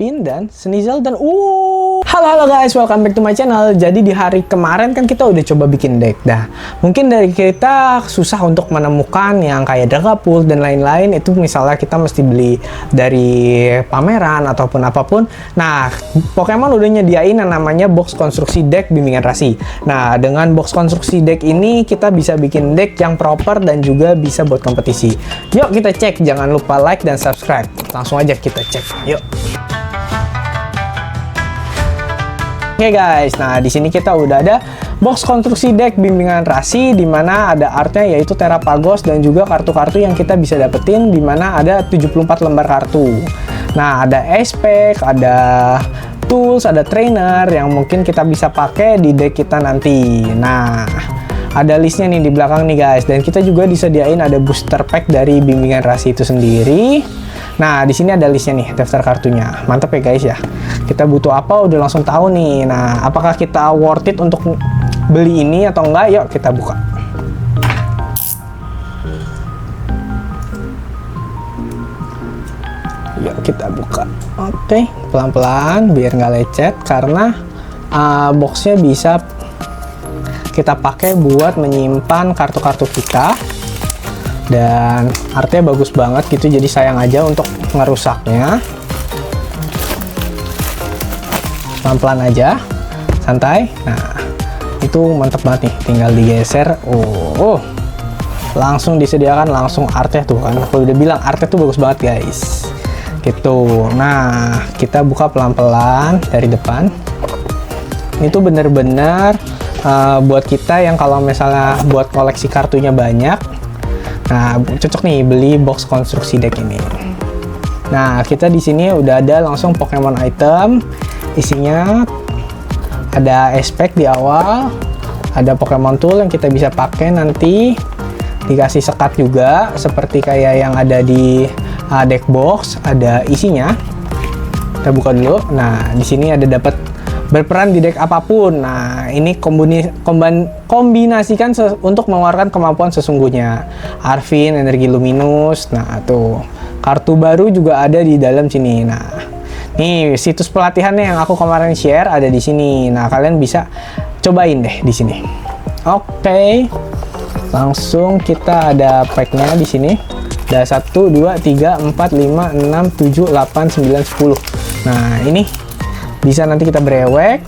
Pin dan Sneasel dan halo guys, welcome back to my channel. Jadi di hari kemarin kan kita udah coba bikin deck. Dah, mungkin dari kita susah untuk menemukan yang kayak Dragapult dan lain-lain. Itu misalnya kita mesti beli dari pameran ataupun apapun. Nah, Pokemon udah nyediain yang namanya box konstruksi deck bimbingan rasi. Nah, dengan box konstruksi deck ini kita bisa bikin deck yang proper dan juga bisa buat kompetisi. Yuk kita cek, jangan lupa like dan subscribe. Langsung aja kita cek. Yuk. Oke guys, nah di sini kita udah ada box konstruksi deck bimbingan rasi, di mana ada artnya yaitu Terapagos dan juga kartu-kartu yang kita bisa dapetin, di mana ada 74 lembar kartu. Nah, ada aspek, ada tools, ada trainer yang mungkin kita bisa pakai di deck kita nanti. Nah, ada listnya nih di belakang nih guys, dan kita juga disediain ada booster pack dari bimbingan rasi itu sendiri. Nah, di sini ada listnya nih, daftar kartunya. Mantap ya guys ya. Kita butuh apa udah langsung tahu nih. Nah, apakah kita worth it untuk beli ini atau enggak? Yuk kita buka. Yuk kita buka. Oke, pelan-pelan biar nggak lecet, karena boxnya bisa kita pakai buat menyimpan kartu-kartu kita. Dan artnya bagus banget gitu, jadi sayang aja untuk ngerusaknya. Pelan-pelan aja, santai. Nah, itu mantep banget nih, tinggal digeser. Langsung disediakan langsung artnya tuh kan. Aku udah bilang artnya tuh bagus banget guys. Gitu. Nah, kita buka pelan-pelan dari depan. Itu bener-bener buat kita yang kalau misalnya buat koleksi kartunya banyak. Nah, cocok nih beli box konstruksi deck ini. Nah, kita di sini udah ada langsung Pokemon item. Isinya ada aspek di awal, ada Pokemon tool yang kita bisa pakai nanti. Dikasih sekat juga seperti kayak yang ada di deck box, ada isinya. Kita buka dulu. Nah, di sini ada dapat berperan di deck apapun. Nah, ini kombinasikan untuk mengeluarkan kemampuan sesungguhnya. Arvin, energi luminus. Nah, tuh. Kartu baru juga ada di dalam sini. Nah, nih situs pelatihannya yang aku kemarin share ada di sini. Nah, kalian bisa cobain deh di sini. Oke. Langsung kita ada packnya di sini. Ada 1, 2, 3, 4, 5, 6, 7, 8, 9, 10. Nah, ini bisa nanti kita brewek.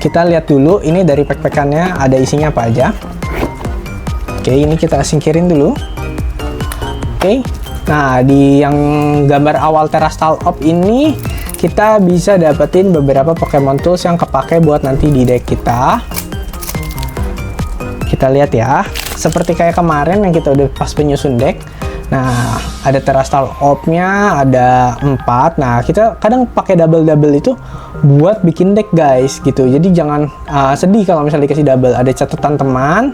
Kita lihat dulu ini dari pack-packannya ada isinya apa aja. Oke, ini kita singkirin dulu. Oke. Nah, di yang gambar awal Terastal Op ini kita bisa dapetin beberapa Pokemon Tools yang kepake buat nanti di deck kita. Kita lihat ya. Seperti kayak kemarin yang kita udah pas penyusun deck. Nah, ada Terastal Op-nya ada 4. Nah, kita kadang pakai double-double itu buat bikin deck guys gitu. Jadi jangan sedih kalau misalnya dikasih double. Ada catatan teman.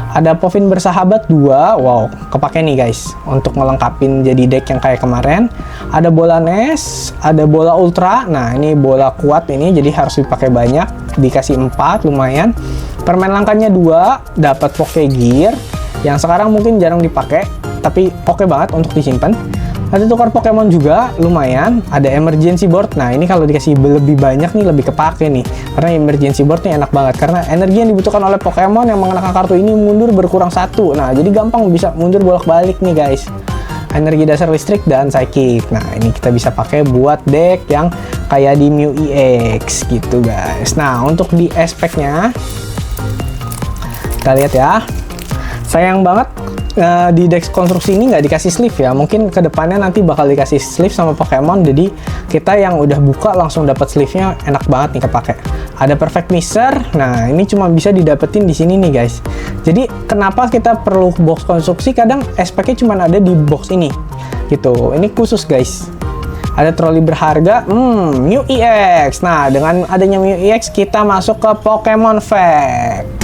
Ada Povin bersahabat 2. Wow, kepake nih guys untuk ngelengkapin jadi deck yang kayak kemarin. Ada bola NES, ada bola Ultra. Nah, ini bola kuat ini jadi harus dipakai banyak. Dikasih 4 lumayan. Permen langkanya 2, dapat Pokegear yang sekarang mungkin jarang dipakai, tapi oke banget untuk disimpan. Ada tukar Pokemon juga, lumayan. Ada emergency board. Nah, ini kalau dikasih lebih banyak nih, lebih kepake nih. Karena emergency board nih enak banget. Karena energi yang dibutuhkan oleh Pokemon yang mengenakan kartu ini mundur berkurang 1. Nah, jadi gampang bisa mundur bolak-balik nih guys. Energi dasar listrik dan psychic. Nah, ini kita bisa pakai buat deck yang kayak di Mew EX gitu guys. Nah, untuk di aspeknya, kita lihat ya. Sayang banget di deck konstruksi ini nggak dikasih sleeve ya. Mungkin kedepannya nanti bakal dikasih sleeve sama Pokemon. Jadi kita yang udah buka langsung dapat sleeve-nya, enak banget nih kepake. Ada Perfect Mister. Nah, ini cuma bisa didapetin di sini nih guys. Jadi kenapa kita perlu box konstruksi? Kadang aspeknya cuma ada di box ini gitu. Ini khusus guys. Ada troli berharga, Mew EX. Nah, dengan adanya Mew EX kita masuk ke Pokemon Fact.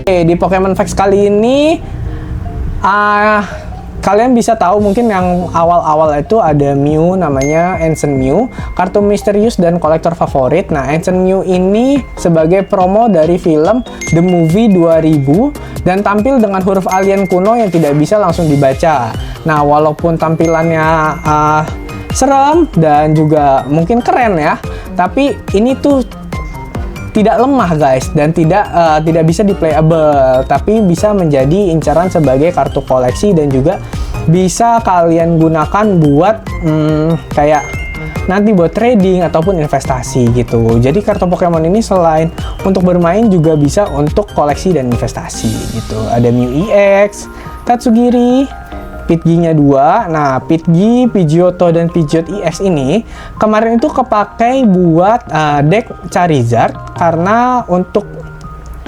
Di Pokemon Facts kali ini kalian bisa tahu mungkin yang awal-awal itu ada Mew namanya Ancient Mew, kartu misterius dan kolektor favorit. Nah, Ancient Mew ini sebagai promo dari film The Movie 2000 dan tampil dengan huruf alien kuno yang tidak bisa langsung dibaca. Nah, walaupun tampilannya serem dan juga mungkin keren ya, tapi ini tuh tidak lemah guys, dan tidak bisa di playable, tapi bisa menjadi incaran sebagai kartu koleksi dan juga bisa kalian gunakan buat kayak nanti buat trading ataupun investasi gitu. Jadi kartu Pokemon ini selain untuk bermain juga bisa untuk koleksi dan investasi gitu. Ada Mew EX, Tatsugiri, Pidgey-nya 2. Nah, Pidgey, Pidgeotto, dan Pidgeot EX ini kemarin itu kepakai buat deck Charizard karena untuk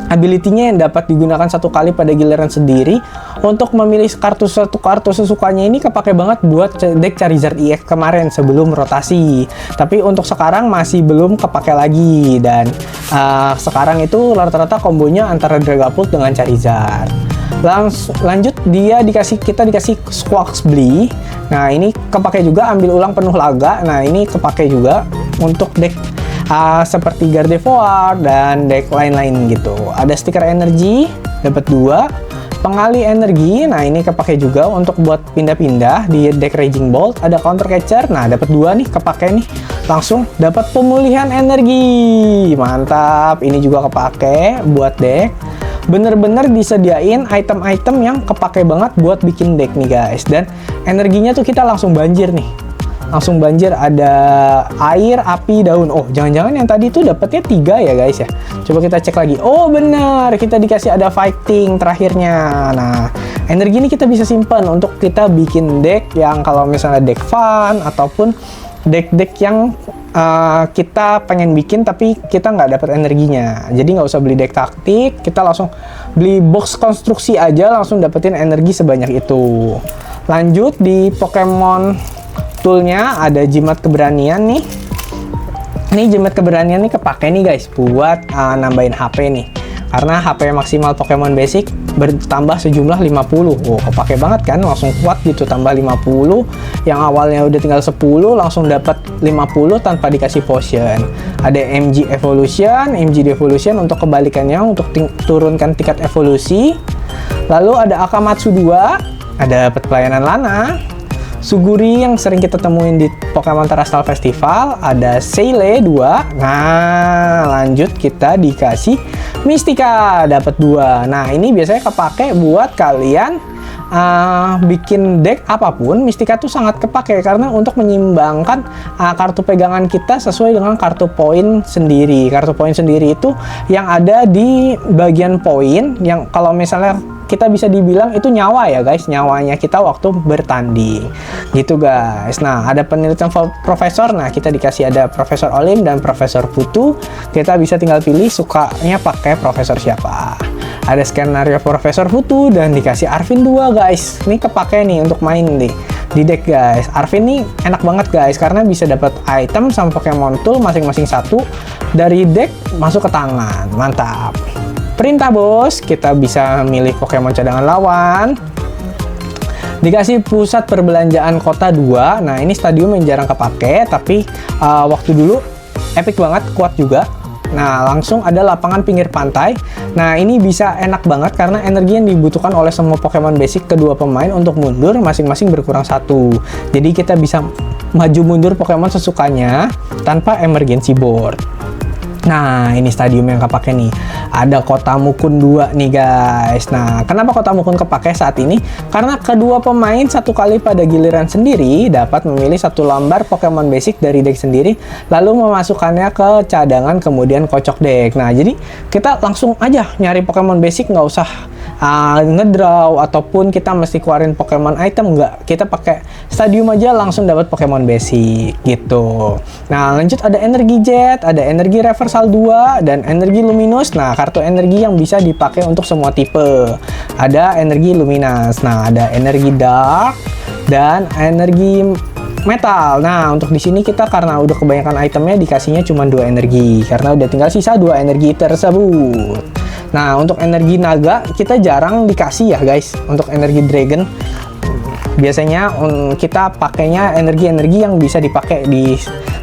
ability-nya yang dapat digunakan satu kali pada giliran sendiri untuk memilih satu kartu sesukanya ini kepake banget buat deck Charizard EX kemarin sebelum rotasi. Tapi untuk sekarang masih belum kepake lagi, dan sekarang itu rata-rata kombonya antara Dragapult dengan Charizard. Lanjut kita dikasih Squawksby. Nah, ini kepake juga ambil ulang penuh laga. Nah, ini kepake juga untuk deck seperti Gardevoir dan deck lain-lain gitu. Ada stiker energi, dapat 2. Pengalih energi, nah ini kepake juga untuk buat pindah-pindah di deck Raging Bolt. Ada counter catcher, nah dapat 2 nih, kepake nih. Langsung dapat pemulihan energi. Mantap, ini juga kepake buat deck. Bener-bener disediain item-item yang kepake banget buat bikin deck nih guys. Dan energinya tuh kita langsung banjir nih. Langsung banjir, ada air, api, daun. Oh, jangan-jangan yang tadi tuh dapetnya 3 ya guys ya. Coba kita cek lagi. Oh bener, kita dikasih ada fighting terakhirnya. Nah, energi ini kita bisa simpan untuk kita bikin deck yang kalau misalnya deck fun ataupun deck-deck yang kita pengen bikin tapi kita nggak dapat energinya. Jadi nggak usah beli deck taktik, kita langsung beli box konstruksi aja, langsung dapetin energi sebanyak itu. Lanjut di Pokemon toolnya ada jimat keberanian nih. Ini jimat keberanian nih kepake nih guys buat nambahin HP nih. Karena HP maksimal Pokemon Basic bertambah sejumlah 50. Wow, kepake banget kan, langsung kuat gitu, tambah 50. Yang awalnya udah tinggal 10 langsung dapat 50 tanpa dikasih potion. Ada MG Evolution, MG Devolution untuk kebalikannya, untuk turunkan tingkat evolusi. Lalu ada Akamatsu 2, ada dapat pelayanan Lana. Suguri yang sering kita temuin di Pokemon Terastal Festival, ada Seile 2. Nah, lanjut kita dikasih Mistika, dapat 2. Nah, ini biasanya kepake buat kalian bikin deck apapun. Mistika tuh sangat kepake karena untuk menyimbangkan kartu pegangan kita sesuai dengan kartu poin sendiri. Kartu poin sendiri itu yang ada di bagian poin yang kalau misalnya kita bisa dibilang itu nyawa ya guys, nyawanya kita waktu bertanding gitu guys. Nah, ada penelitian profesor. Nah, kita dikasih ada Profesor Olim dan Profesor Putu. Kita bisa tinggal pilih sukanya pakai profesor siapa. Ada skenario Profesor Putu dan dikasih Arvin 2 guys. Ini kepake nih untuk main nih di deck guys. Arvin nih enak banget guys karena bisa dapat item sama Pokemon Tool masing-masing satu dari deck masuk ke tangan. Mantap. Perintah bos, kita bisa milih Pokemon cadangan lawan. Dikasih pusat perbelanjaan kota 2. Nah, ini stadium yang jarang kepake, tapi waktu dulu epic banget, kuat juga. Nah, langsung ada lapangan pinggir pantai. Nah, ini bisa enak banget karena energi yang dibutuhkan oleh semua Pokemon basic kedua pemain untuk mundur masing-masing berkurang 1. Jadi kita bisa maju mundur Pokemon sesukanya tanpa emergency board. Nah, ini stadium yang kepake nih. Ada Kota Mukun 2 nih guys. Nah, kenapa Kota Mukun kepake saat ini? Karena kedua pemain satu kali pada giliran sendiri dapat memilih satu lambar Pokemon basic dari deck sendiri, lalu memasukkannya ke cadangan kemudian kocok deck. Nah, jadi kita langsung aja nyari Pokemon basic, nggak usah ngedraw ataupun kita mesti keluarin Pokemon item, nggak. Kita pakai stadium aja langsung dapat Pokemon basic gitu. Nah, lanjut ada energi jet, ada energi reversal 2 dan energi luminous. Nah, kartu energi yang bisa dipakai untuk semua tipe. Ada energi luminous. Nah, ada energi dark dan energi metal. Nah, untuk di sini kita karena udah kebanyakan itemnya dikasihnya cuma 2 energi karena udah tinggal sisa 2 energi tersebut. Nah, untuk energi naga kita jarang dikasih ya guys. Untuk energi dragon biasanya kita pakainya energi-energi yang bisa dipakai di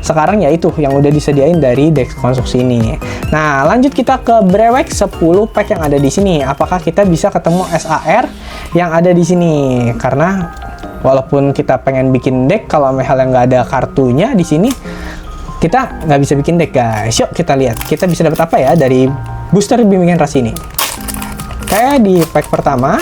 sekarang, yaitu yang udah disediain dari deck konstruksi ini. Nah, lanjut kita ke brewek 10 pack yang ada di sini. Apakah kita bisa ketemu SAR yang ada di sini? Karena walaupun kita pengen bikin deck, kalau misalnya nggak ada kartunya di sini, kita nggak bisa bikin deck, guys. Yuk kita lihat, kita bisa dapat apa ya dari booster bimbingan ras ini. Kayak di pack pertama,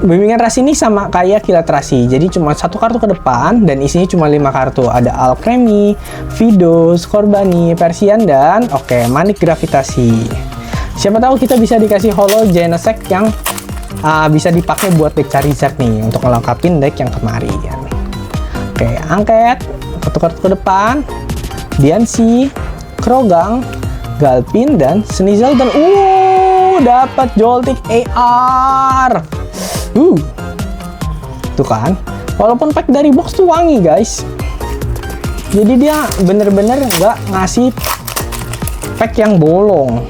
bimbingan ras ini sama kayak kilat rasi, jadi cuma satu kartu ke depan dan isinya cuma 5 kartu. Ada Alkremi, Vidos, Korbani, Persian, dan Manik Gravitasi. Siapa tahu kita bisa dikasih holo Genesect yang bisa dipakai buat deck Charizard nih, untuk melengkapin deck yang kemarin. Angket, kartu-kartu ke depan, Diancie, Krogang, Galpin, dan Sneasel, dan dapat Joltik AR. Tuh kan, walaupun pack dari box tuh wangi, guys. Jadi dia bener-bener nggak ngasih pack yang bolong.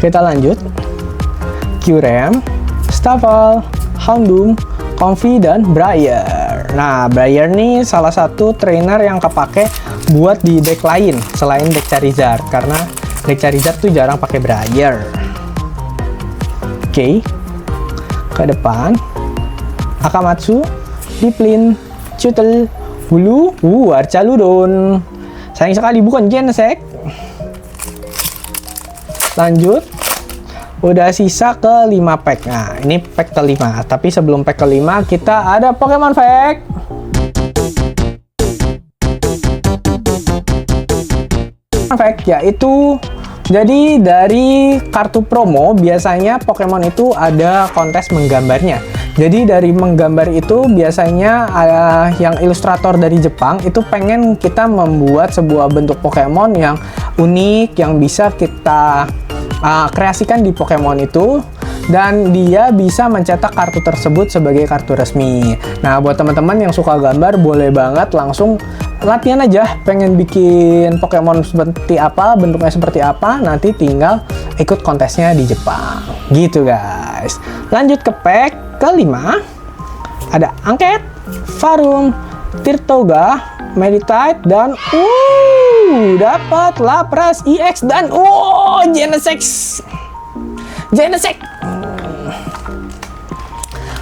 Kita lanjut. Kyurem, Staval, Houndoom, Comfey, dan Briar. Nah, Briar nih salah satu trainer yang kepake buat di deck lain selain deck Charizard, karena deck Charizard tuh jarang pakai Briar. Ke depan, Akamatsu, Diplin, Chutel, Hulu, Archaludon. Sayang sekali bukan Genesect. Lanjut, udah sisa ke 5 pack. Nah, ini pack kelima. Tapi sebelum pack kelima, kita ada Pokemon Fact. Fact yaitu, jadi dari kartu promo biasanya Pokemon itu ada kontes menggambarnya. Jadi dari menggambar itu biasanya yang ilustrator dari Jepang itu pengen kita membuat sebuah bentuk Pokemon yang unik, yang bisa kita kreasikan di Pokemon itu, dan dia bisa mencetak kartu tersebut sebagai kartu resmi. Nah, buat teman-teman yang suka gambar, boleh banget langsung latihan aja pengen bikin Pokemon seperti apa, bentuknya seperti apa, nanti tinggal ikut kontesnya di Jepang gitu, guys. Lanjut ke pack kelima, ada Angket, Farum, Tirtoga, Meditite, dan dapat Lapras EX, dan Genesect.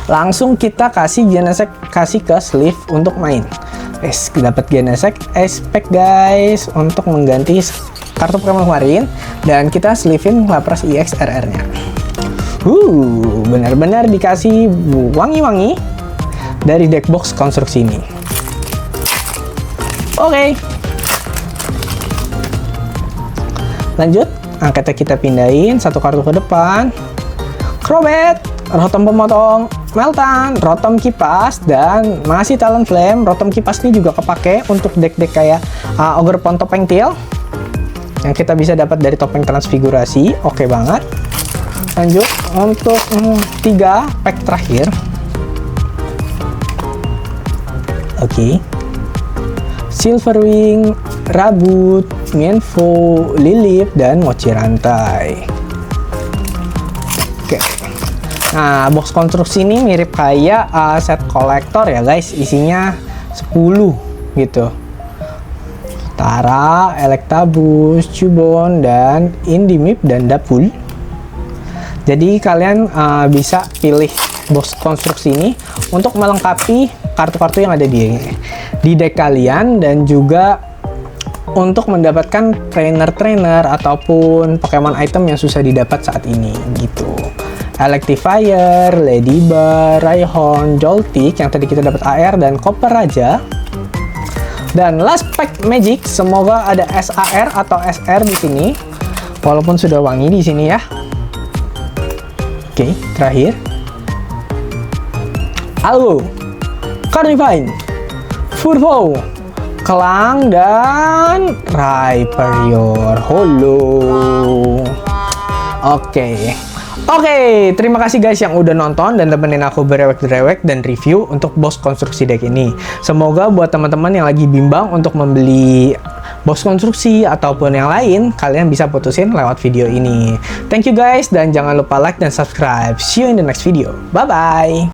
Langsung kita kasih Genesect, kasih ke sleeve untuk main. Dapat Genesect pack, guys, untuk mengganti kartu Pokemon kemarin, dan kita sleeve-in Lapras EX RR-nya. Benar-benar dikasih wangi-wangi dari deck box konstruksi ini. Lanjut, angkatnya kita pindahin satu kartu ke depan. Crobat, Rotom Pemotong, Meltan, Rotom Kipas, dan masih Talonflame. Rotom Kipas ini juga kepake untuk deck-deck kayak Ogre Pon Topeng Tail yang kita bisa dapat dari topeng transfigurasi. Oke banget. Lanjut untuk 3 pack terakhir. Silverwing, Rabut, Mienfoo, Lilip, dan Mochi Rantai. Nah, box konstruksi ini mirip kayak set kolektor ya, guys. Isinya 10 gitu. Tara, Electabuzz, Cubone, dan Indimip, dan Dapul. Jadi kalian bisa pilih box konstruksi ini untuk melengkapi kartu-kartu yang ada di deck kalian, dan juga untuk mendapatkan trainer-trainer ataupun Pokemon item yang susah didapat saat ini gitu. Electivire, Ladybar, Rhyhorn, Joltik yang tadi kita dapat AR, dan Copper Raja. Dan last pack Magic, semoga ada SAR atau SR di sini. Walaupun sudah wangi di sini ya. Terakhir. Halo. Carnivine, Furbo, Kelang, dan Rhyperior Holo. Oke, terima kasih guys yang udah nonton dan temenin aku berewek-derewek dan review untuk box konstruksi deck ini. Semoga buat teman-teman yang lagi bimbang untuk membeli box konstruksi ataupun yang lain, kalian bisa putusin lewat video ini. Thank you guys, dan jangan lupa like dan subscribe. See you in the next video. Bye bye.